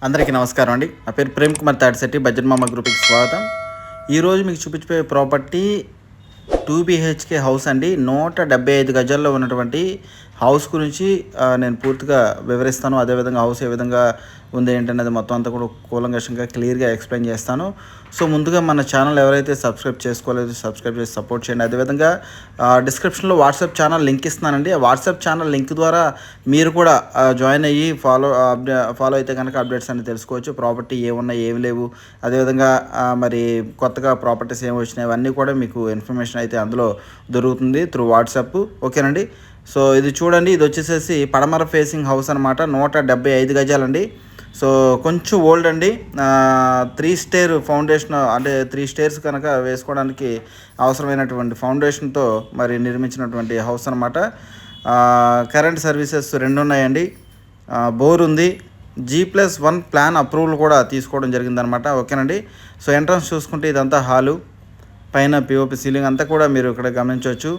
అందరికీ నమస్కారం అండి. నా పేరు ప్రేమ్ కుమార్ తాడిశెట్టి, బడ్జెట్ మామ గ్రూప్కి స్వాగతం. ఈరోజు మీకు చూపించే ప్రాపర్టీ 2 BHK హౌస్ అండి. 175 గజాల్లో ఉన్నటువంటి హౌస్ గురించి నేను పూర్తిగా వివరిస్తాను. అదేవిధంగా హౌస్ ఏ విధంగా ఉంది ఏంటనేది మొత్తం అంతా కూడా కూలంకషంగా క్లియర్గా ఎక్స్ప్లెయిన్ చేస్తాను. సో ముందుగా మన ఛానల్ ఎవరైతే సబ్స్క్రైబ్ చేసుకోలేదో సబ్స్క్రైబ్ చేసి సపోర్ట్ చేయండి. అదేవిధంగా డిస్క్రిప్షన్లో వాట్సాప్ ఛానల్ లింక్ ఇస్తున్నానండి. ఆ వాట్సాప్ ఛానల్ లింక్ ద్వారా మీరు కూడా జాయిన్ అయ్యి ఫాలో అయితే కనుక అప్డేట్స్ అన్ని తెలుసుకోవచ్చు. ప్రాపర్టీ ఏమున్నాయి ఏమి లేవు, అదేవిధంగా మరి కొత్తగా ప్రాపర్టీస్ ఏమి వచ్చినాయి అవన్నీ కూడా మీకు ఇన్ఫర్మేషన్ అయితే అందులో దొరుకుతుంది త్రూ వాట్సాప్. ఓకేనండి. సో ఇది చూడండి, ఇది వచ్చేసేసి పడమర ఫేసింగ్ హౌస్ అనమాట. 175 గజాలండి. సో కొంచెం ఓల్డ్ అండి. 3 స్టేర్ ఫౌండేషన్, అంటే 3 స్టేర్స్ కనుక వేసుకోవడానికి అవసరమైనటువంటి ఫౌండేషన్తో మరి నిర్మించినటువంటి హౌస్ అనమాట. కరెంట్ సర్వీసెస్ 2 ఉన్నాయండి. బోర్ ఉంది. G+1 ప్లాన్ అప్రూవల్ కూడా తీసుకోవడం జరిగిందనమాట. ఓకేనండి. సో ఎంట్రన్స్ చూసుకుంటే ఇదంతా హాలు, పైన పిఓపి సీలింగ్ అంతా కూడా మీరు ఇక్కడ గమనించవచ్చు.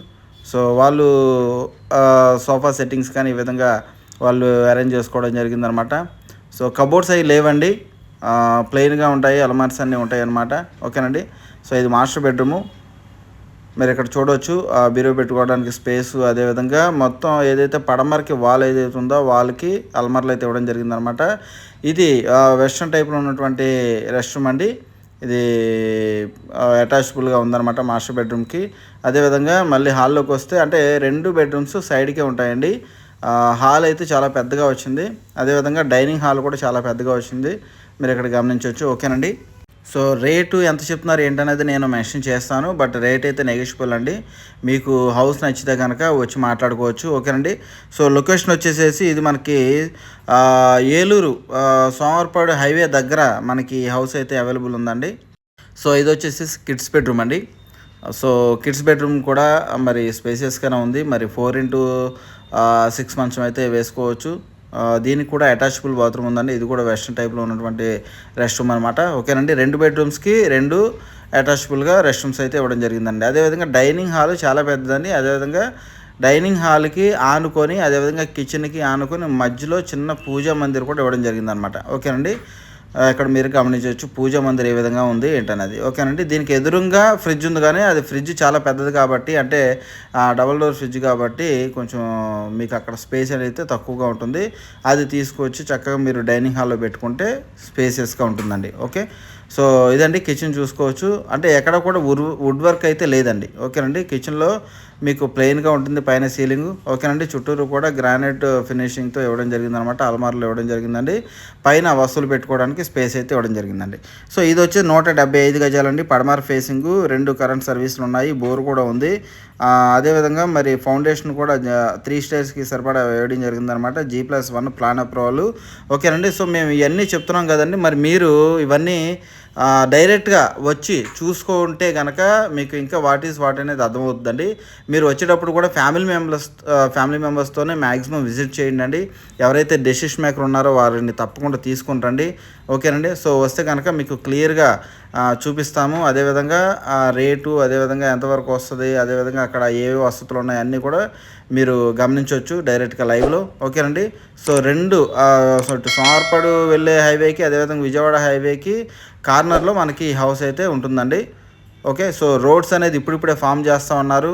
సో వాళ్ళు సోఫా సెట్టింగ్స్ కానీ ఈ విధంగా వాళ్ళు అరేంజ్ చేసుకోవడం జరిగిందనమాట. సో కబోర్డ్స్ అవి లేవండి, ప్లెయిన్గా ఉంటాయి, అలమార్స్ అన్నీ ఉంటాయి అన్నమాట. ఓకేనండి. సో ఇది మాస్టర్ బెడ్రూము. మీరు ఇక్కడ చూడవచ్చు బీరో పెట్టుకోవడానికి స్పేసు, అదేవిధంగా మొత్తం ఏదైతే పడమరకి వాల్ ఏదైతే ఉందో వాళ్ళకి అల్మార్లు అయితే ఇవ్వడం జరిగిందనమాట. ఇది వెస్ట్రన్ టైప్లో ఉన్నటువంటి రెస్ట్ రూమ్ అండి. ఇది అటాచబుల్గా ఉందన్నమాట మాస్టర్ బెడ్రూమ్కి. అదేవిధంగా మళ్ళీ హాల్లోకి వస్తే అంటే 2 బెడ్రూమ్స్ సైడ్కే ఉంటాయండి. హాల్ అయితే చాలా పెద్దగా వచ్చింది. అదేవిధంగా డైనింగ్ హాల్ కూడా చాలా పెద్దగా వచ్చింది, మీరు ఇక్కడ గమనించవచ్చు. ఓకేనండి. సో రేటు ఎంత చెప్తున్నారు ఏంటనేది నేను మెన్షన్ చేస్తాను, బట్ రేట్ అయితే నెగోషియబుల్ అండి. మీకు హౌస్ నచ్చితే కనుక వచ్చి మాట్లాడుకోవచ్చు. ఓకేనండి. సో లొకేషన్ వచ్చేసేసి ఇది మనకి ఏలూరు సోమవారపాడు హైవే దగ్గర మనకి హౌస్ అయితే అవైలబుల్ ఉందండి. సో ఇది వచ్చేసి కిడ్స్ బెడ్రూమ్ అండి. సో కిడ్స్ బెడ్రూమ్ కూడా మరి స్పేసియస్గానే ఉంది. మరి 4x6 మంచం అయితే వేసుకోవచ్చు. దీనికి కూడా అటాచబుల్ బాత్రూమ్ ఉందండి. ఇది కూడా వెస్ట్రన్ టైప్లో ఉన్నటువంటి రెస్ట్ రూమ్ అనమాట. ఓకేనండి. 2 బెడ్రూమ్స్కి 2 అటాచబుల్గా రెస్ట్ రూమ్స్ అయితే ఇవ్వడం జరిగిందండి. అదేవిధంగా డైనింగ్ హాల్ చాలా పెద్దదండి. అదేవిధంగా డైనింగ్ హాల్కి ఆనుకొని, అదేవిధంగా కిచెన్కి ఆనుకొని మధ్యలో చిన్న పూజా మందిర్ కూడా ఇవ్వడం జరిగిందనమాట. ఓకేనండి. ఇక్కడ మీరు గమనించవచ్చు పూజా మందిర్ ఏ విధంగా ఉంది ఏంటనేది. ఓకేనండి. దీనికి ఎదురుగా ఫ్రిడ్జ్ ఉంది, కానీ అది ఫ్రిడ్జ్ చాలా పెద్దది కాబట్టి, అంటే డబుల్ డోర్ ఫ్రిడ్జ్ కాబట్టి కొంచెం మీకు అక్కడ స్పేస్ అనేది తక్కువగా ఉంటుంది. అది తీసుకొచ్చి చక్కగా మీరు డైనింగ్ హాల్లో పెట్టుకుంటే స్పేసియస్గా ఉంటుందండి. ఓకే. సో ఇదండి కిచెన్ చూసుకోవచ్చు. అంటే ఎక్కడ కూడా వుడ్ వర్క్ అయితే లేదండి. ఓకేనండి. కిచెన్లో మీకు ప్లెయిన్గా ఉంటుంది పైన సీలింగ్. ఓకేనండి. చుట్టూరు కూడా గ్రానైట్ ఫినిషింగ్తో ఇవ్వడం జరిగిందనమాట. అల్మార్లు ఇవ్వడం జరిగిందండి. పైన వస్తువులు పెట్టుకోవడానికి స్పేస్ అయితే ఇవ్వడం జరిగిందండి. సో ఇది వచ్చి 175 గజాలండి. పడమర ఫేసింగ్, 2 కరెంట్ సర్వీసులు ఉన్నాయి, బోర్ కూడా ఉంది. అదేవిధంగా మరి ఫౌండేషన్ కూడా 3 స్టేర్స్కి సరిపడా వేయడం జరిగిందనమాట. G+1 plan approval. ఓకేనండి. సో మేము ఇవన్నీ చెప్తున్నాం కదండి, మరి మీరు ఇవన్నీ డైరెక్ట్గా వచ్చి చూసుకుంటే కనుక మీకు ఇంకా వాట్ అనేది అర్థమవుతుందండి. మీరు వచ్చేటప్పుడు కూడా ఫ్యామిలీ మెంబర్స్తోనే మ్యాక్సిమం విజిట్ చేయండి అండి. ఎవరైతే డెసిషన్ మేకర్ ఉన్నారో వారిని తప్పకుండా తీసుకుంటండి. ఓకేనండి. సో వస్తే కనుక మీకు క్లియర్గా చూపిస్తాము. అదేవిధంగా రేటు, అదేవిధంగా ఎంతవరకు వస్తుంది, అదేవిధంగా అక్కడ ఏవే వసతులు ఉన్నాయి అన్నీ కూడా మీరు గమనించవచ్చు డైరెక్ట్గా లైవ్లో. ఓకేనండి. సో సోమవారపాడు వెళ్ళే హైవేకి, అదేవిధంగా విజయవాడ హైవేకి కార్నర్లో మనకి హౌస్ అయితే ఉంటుందండి. ఓకే. సో రోడ్స్ అనేది ఇప్పుడిప్పుడే ఫామ్ చేస్తూ ఉన్నారు.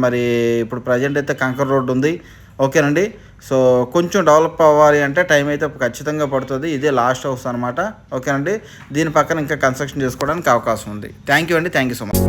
మరి ఇప్పుడు ప్రజెంట్ అయితే కంకర్ రోడ్ ఉంది. ఓకేనండి. సో కొంచెం డెవలప్ అవ్వాలి అంటే టైం అయితే ఖచ్చితంగా పడుతుంది. ఇదే లాస్ట్ హౌస్ అనమాట. ఓకేనండి. దీని పక్కన ఇంకా కన్స్ట్రక్షన్ చేసుకోవడానికి అవకాశం ఉంది. థ్యాంక్ యూ అండి. Thank you so much.